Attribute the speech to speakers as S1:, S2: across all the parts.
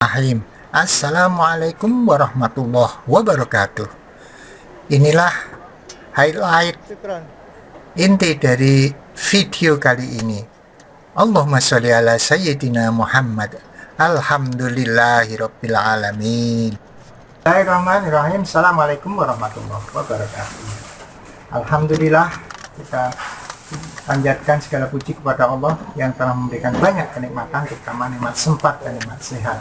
S1: Assalamualaikum warahmatullahi wabarakatuh. Inilah highlight inti dari video kali ini. Allahumma sholli ala sayyidina Muhammad. Alhamdulillahirabbil alamin. Bismillahirrahmanirrahim. Assalamualaikum warahmatullahi wabarakatuh. Alhamdulillah, kita panjatkan segala puji kepada Allah yang telah memberikan banyak kenikmatan, terutama nikmat sempat dan nikmat sehat.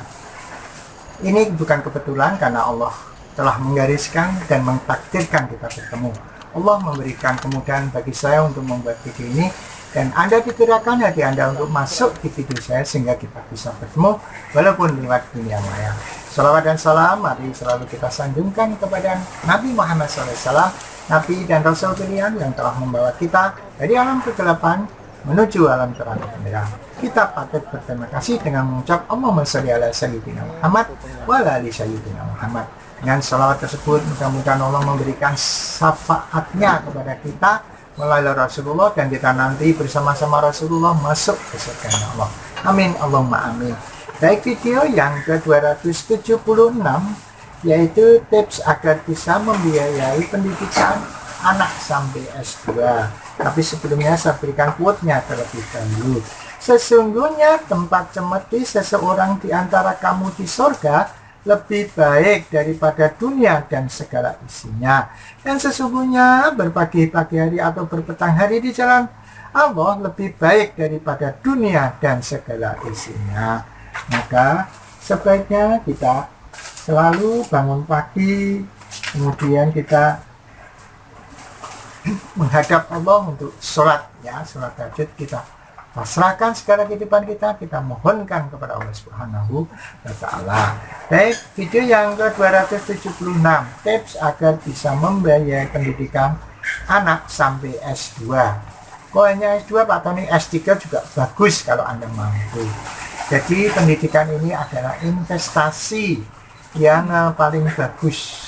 S1: Ini bukan kebetulan karena Allah telah menggariskan dan mentakdirkan kita bertemu. Allah memberikan kemudahan bagi saya untuk membuat video ini, dan Anda digerakkan hati Anda untuk masuk di video saya sehingga kita bisa bertemu walaupun lewat dunia maya. Salawat dan salam mari selalu kita sanjungkan kepada Nabi Muhammad SAW, Nabi dan Rasul pilihan yang telah membawa kita dari alam kegelapan menuju alam terang benderang. Kita patut berterima kasih dengan mengucap Allahumma sholli ala sayyidina Muhammad wa ala ali sayyidina Muhammad. Dengan salawat tersebut mudah-mudahan Allah memberikan syafaatnya kepada kita melalui Rasulullah, dan kita nanti bersama-sama Rasulullah masuk ke surga Allah. Amin Allahumma amin. Baik, video yang ke-276 yaitu tips agar bisa membiayai pendidikan anak sampai S2. Tapi sebelumnya saya berikan quote-nya terlebih dahulu. Sesungguhnya tempat cemeti seseorang di antara kamu di sorga lebih baik daripada dunia dan segala isinya. Dan sesungguhnya berpagi-pagi hari atau berpetang hari di jalan Allah lebih baik daripada dunia dan segala isinya. Maka sebaiknya kita selalu bangun pagi, kemudian kita menghadap Allah untuk sholat, ya, sholat tahajud. Kita pasrahkan segala kehidupan kita, kita mohonkan kepada Allah Subhanahu wa Ta'ala. Baik, video yang ke-276, tips agar bisa membiayai pendidikan anak sampai S2. Kok hanya S2 Pak Tony? S3 juga bagus kalau Anda mampu. Jadi pendidikan ini adalah investasi yang paling bagus,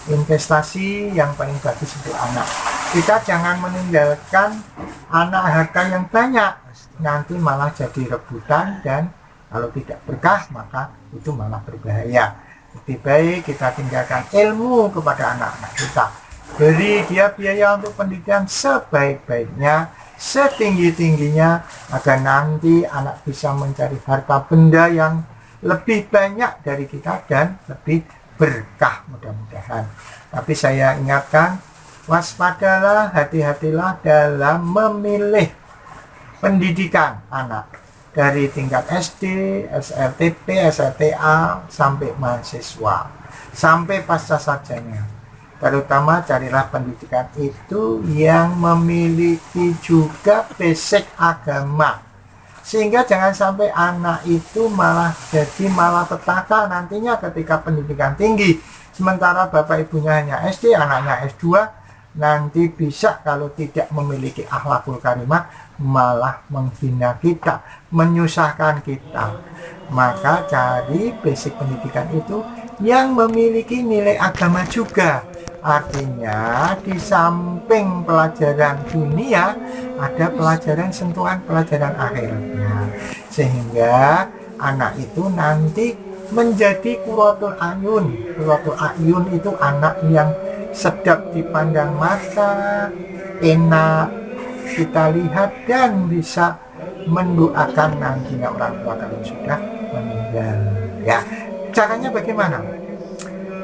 S1: investasi yang paling bagus untuk anak. Kita jangan meninggalkan anak harta yang banyak, nanti malah jadi rebutan, dan kalau tidak berkah maka itu malah berbahaya. Lebih baik kita tinggalkan ilmu kepada anak-anak kita, beri dia biaya untuk pendidikan sebaik-baiknya, setinggi-tingginya, agar nanti anak bisa mencari harta benda yang lebih banyak dari kita dan lebih berkah mudah-mudahan. Tapi saya ingatkan, waspadalah, hati-hatilah dalam memilih pendidikan anak dari tingkat SD, SLTP, SLTA sampai mahasiswa, sampai pasca sarjana. Terutama carilah pendidikan itu yang memiliki juga basic agama, sehingga jangan sampai anak itu malah petaka nantinya ketika pendidikan tinggi, sementara bapak ibunya hanya SD, anaknya S2. Nanti bisa kalau tidak memiliki akhlakul karimah malah menghina kita, menyusahkan kita. Maka cari basic pendidikan itu yang memiliki nilai agama juga. Artinya di samping pelajaran dunia ada pelajaran sentuhan, pelajaran akhirnya, sehingga anak itu nanti menjadi qurratul ayun. Qurratul ayun itu anak yang sedap dipandang mata, enak kita lihat, dan bisa mendoakan nantinya orang tua kalau sudah meninggal. Ya, caranya bagaimana?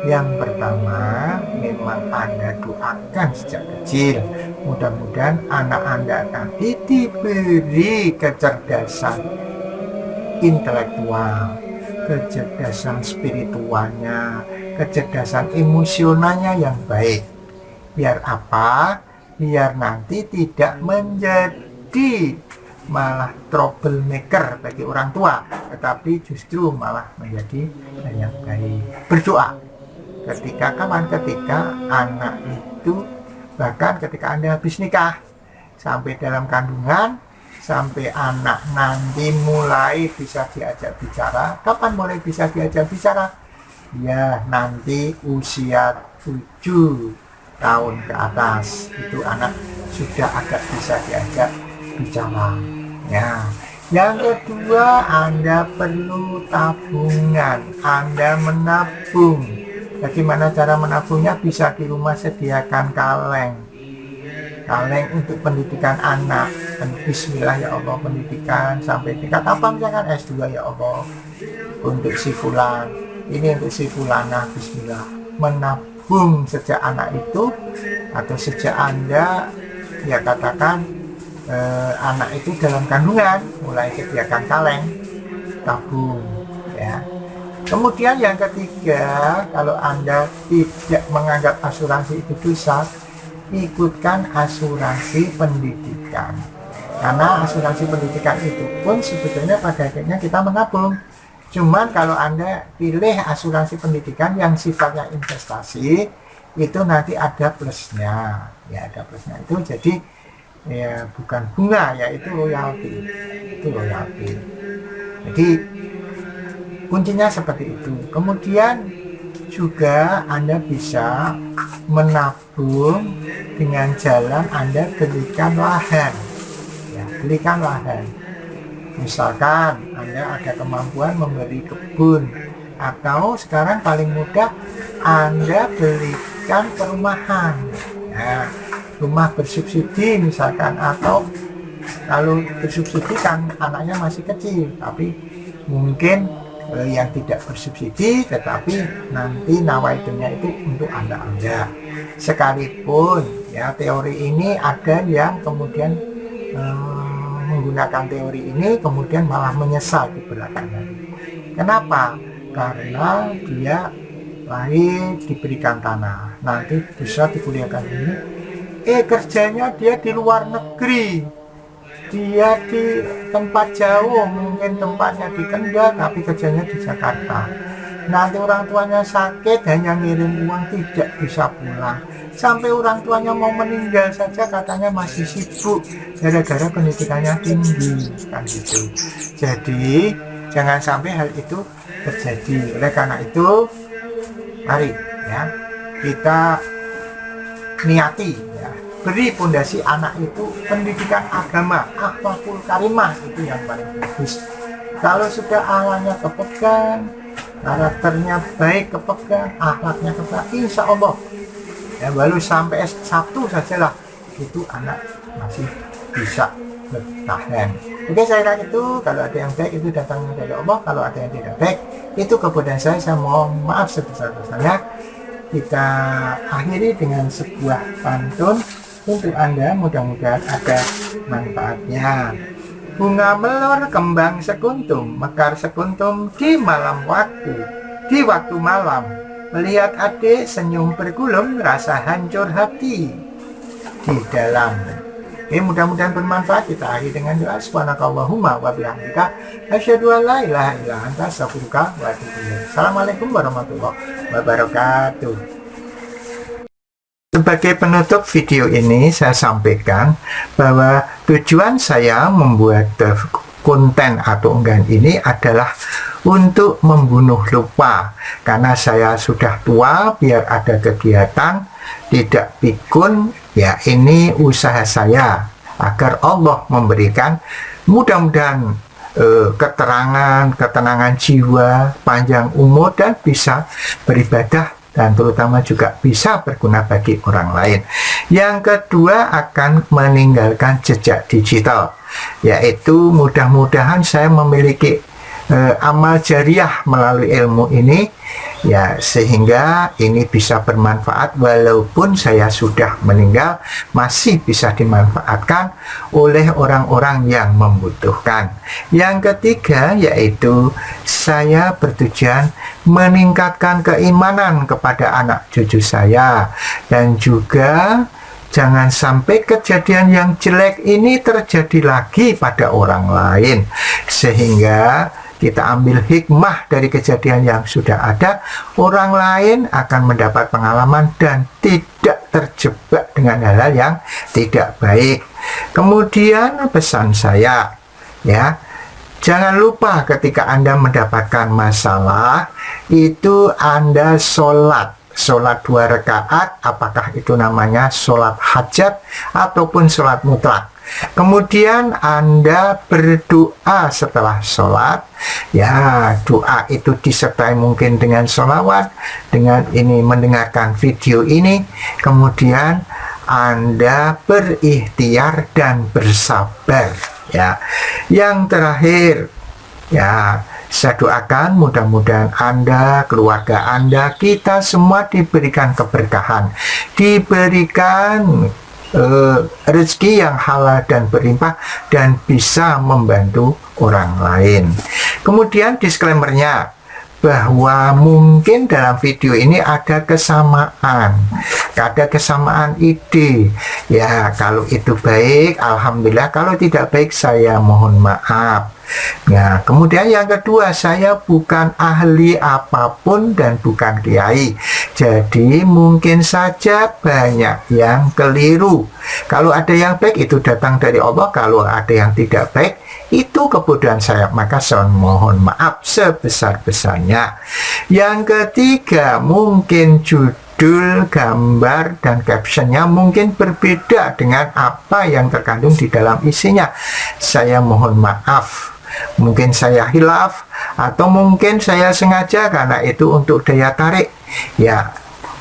S1: Yang pertama, memang Anda doakan sejak kecil. Mudah-mudahan anak Anda nanti diberi kecerdasan intelektual, kecerdasan spiritualnya, kecerdasan emosionalnya yang baik. Biar apa? Biar nanti tidak menjadi malah troublemaker bagi orang tua, tetapi justru malah menjadi yang baik. Berdoa ketika anak itu, bahkan ketika Anda habis nikah, sampai dalam kandungan, sampai anak nanti mulai bisa diajak bicara. Kapan mulai bisa diajak bicara? Ya, nanti usia 7 tahun ke atas itu anak sudah agak bisa diajak bicara. Ya, Yang kedua, Anda perlu tabungan, Anda menabung. Bagaimana cara menabungnya? Bisa di rumah sediakan kaleng untuk pendidikan anak. Bismillah ya Allah, pendidikan sampai tingkat apa, misalkan S2 ya Allah, untuk si fulan, ini untuk si fulana. Bismillah, menabung sejak anak itu, atau sejak Anda, ya katakan anak itu dalam kandungan, mulai sediakan kaleng, tabung ya. Kemudian yang ketiga, kalau Anda tidak menganggap asuransi itu dosa, ikutkan asuransi pendidikan. Karena asuransi pendidikan itu pun sebetulnya pada akhirnya kita menabung. Cuman kalau Anda pilih asuransi pendidikan yang sifatnya investasi, itu nanti ada plusnya. Ya, ada plusnya itu, jadi ya bukan bunga, yaitu royalti. Itu royalti. Jadi kuncinya seperti itu. Kemudian juga Anda bisa menabung dengan jalan Anda belikan lahan. Ya, belikan lahan. Misalkan Anda ada kemampuan membeli kebun, atau sekarang paling mudah Anda belikan perumahan. Nah, rumah bersubsidi misalkan, atau kalau bersubsidi kan anaknya masih kecil, tapi mungkin yang tidak bersubsidi, tetapi nanti nawaitunya itu untuk anak-anak. Sekalipun ya teori ini ada yang kemudian menggunakan teori ini kemudian malah menyesal di belakangan. Kenapa? Karena dia lahir diberikan tanah, nanti bisa dikuliahkan ini, kerjanya dia di luar negeri, dia di tempat jauh, mungkin tempatnya di Kendal tapi kerjanya di Jakarta. Nanti orang tuanya sakit, hanya ngirim uang, tidak bisa pulang. Sampai orang tuanya mau meninggal saja katanya masih sibuk, gara-gara pendidikannya tinggi, kan gitu. Jadi jangan sampai hal itu terjadi. Oleh karena itu, mari ya kita niati ya, beri pondasi anak itu pendidikan agama, akhlakul karimah, itu yang paling bagus. Kalau sudah awalnya kepegang, karakternya baik, kepegang, akhlaknya kepegang, insya Allah ya, baru sampai S1 sajalah itu anak masih bisa bertahan. Oke, saya kira itu. Kalau ada yang baik itu datangnya dari Allah, kalau ada yang tidak baik itu kemudian saya mohon maaf sebesar-besarnya. Kita akhiri dengan sebuah pantun untuk Anda, mudah-mudahan ada manfaatnya. Bunga melor kembang sekuntum, mekar sekuntum di malam waktu. Di waktu malam, melihat adik senyum bergulung, rasa hancur hati di dalam. Oke, mudah-mudahan bermanfaat. Kita akhiri dengan doa. Subhanakallahumma wa bihamdika asyhadu an la ilaha illa anta astaghfiruka wa atubu ilaik. Assalamualaikum warahmatullahi wabarakatuh. Sebagai penutup video ini, saya sampaikan bahwa tujuan saya membuat konten atau unggahan ini adalah untuk membunuh lupa. Karena saya sudah tua, biar ada kegiatan, tidak pikun, ya ini usaha saya agar Allah memberikan mudah-mudahan keterangan, ketenangan jiwa, panjang umur, dan bisa beribadah, dan terutama juga bisa berguna bagi orang lain. Yang kedua, akan meninggalkan jejak digital, yaitu mudah-mudahan saya memiliki amal jariah melalui ilmu ini, ya, sehingga ini bisa bermanfaat walaupun saya sudah meninggal, masih bisa dimanfaatkan oleh orang-orang yang membutuhkan. Yang ketiga, yaitu saya bertujuan meningkatkan keimanan kepada anak cucu saya, dan juga jangan sampai kejadian yang jelek ini terjadi lagi pada orang lain, sehingga kita ambil hikmah dari kejadian yang sudah ada, orang lain akan mendapat pengalaman dan tidak terjebak dengan hal-hal yang tidak baik. Kemudian pesan saya, ya, jangan lupa ketika Anda mendapatkan masalah, itu Anda sholat sholat 2 rakaat, apakah itu namanya sholat hajat ataupun sholat mutlak. Kemudian Anda berdoa setelah sholat, ya doa itu disertai mungkin dengan sholawat, dengan ini mendengarkan video ini, kemudian Anda berikhtiar dan bersabar. Ya, yang terakhir, ya, saya doakan mudah-mudahan Anda, keluarga Anda, kita semua diberikan keberkahan, diberikan rezeki yang halal dan berlimpah, dan bisa membantu orang lain. Kemudian disclaimer-nya, bahwa mungkin dalam video ini ada kesamaan ide. Ya, kalau itu baik, alhamdulillah. Kalau tidak baik, saya mohon maaf. Nah, kemudian yang kedua, saya bukan ahli apapun dan bukan kiai. Jadi mungkin saja banyak yang keliru. Kalau ada yang baik, itu datang dari Allah. Kalau ada yang tidak baik, itu kebodohan saya, maka saya mohon maaf sebesar-besarnya. Yang ketiga, mungkin judul, gambar, dan captionnya mungkin berbeda dengan apa yang terkandung di dalam isinya. Saya mohon maaf. Mungkin saya hilaf, atau mungkin saya sengaja karena itu untuk daya tarik. Ya,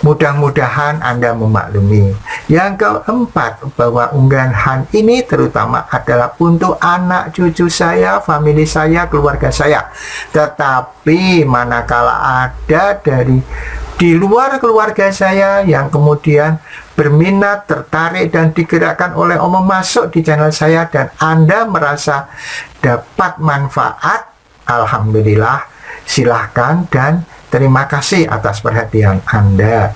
S1: mudah-mudahan Anda memaklumi. Yang keempat, bahwa unggahan ini terutama adalah untuk anak cucu saya, famili saya, keluarga saya. Tetapi manakala ada dari di luar keluarga saya yang kemudian berminat, tertarik, dan digerakkan oleh Allah masuk di channel saya, dan Anda merasa dapat manfaat, alhamdulillah, silahkan dan terima kasih atas perhatian Anda.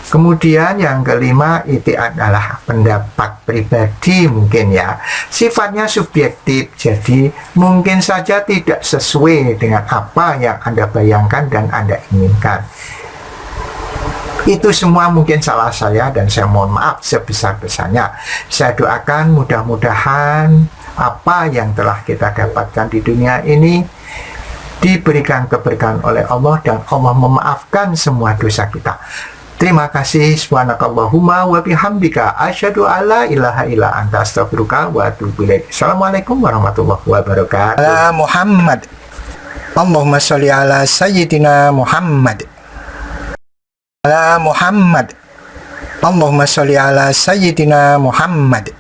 S1: Kemudian yang kelima, itu adalah pendapat pribadi mungkin ya. Sifatnya subjektif, jadi mungkin saja tidak sesuai dengan apa yang Anda bayangkan dan Anda inginkan. Itu semua mungkin salah saya, dan saya mohon maaf sebesar-besarnya. Saya doakan mudah-mudahan apa yang telah kita dapatkan di dunia ini diberikan keberkahan oleh Allah, dan Allah memaafkan semua dosa kita. Terima kasih. Subhanakallahumma wa bihamdika asyhadu alla ilaha illa anta astaghfiruka wa atubu ilaik. Assalamualaikum warahmatullahi wabarakatuh. Ala Muhammad. Allahumma sholli ala sayyidina Muhammad. Ala Muhammad. Allahumma sholli ala sayyidina Muhammad.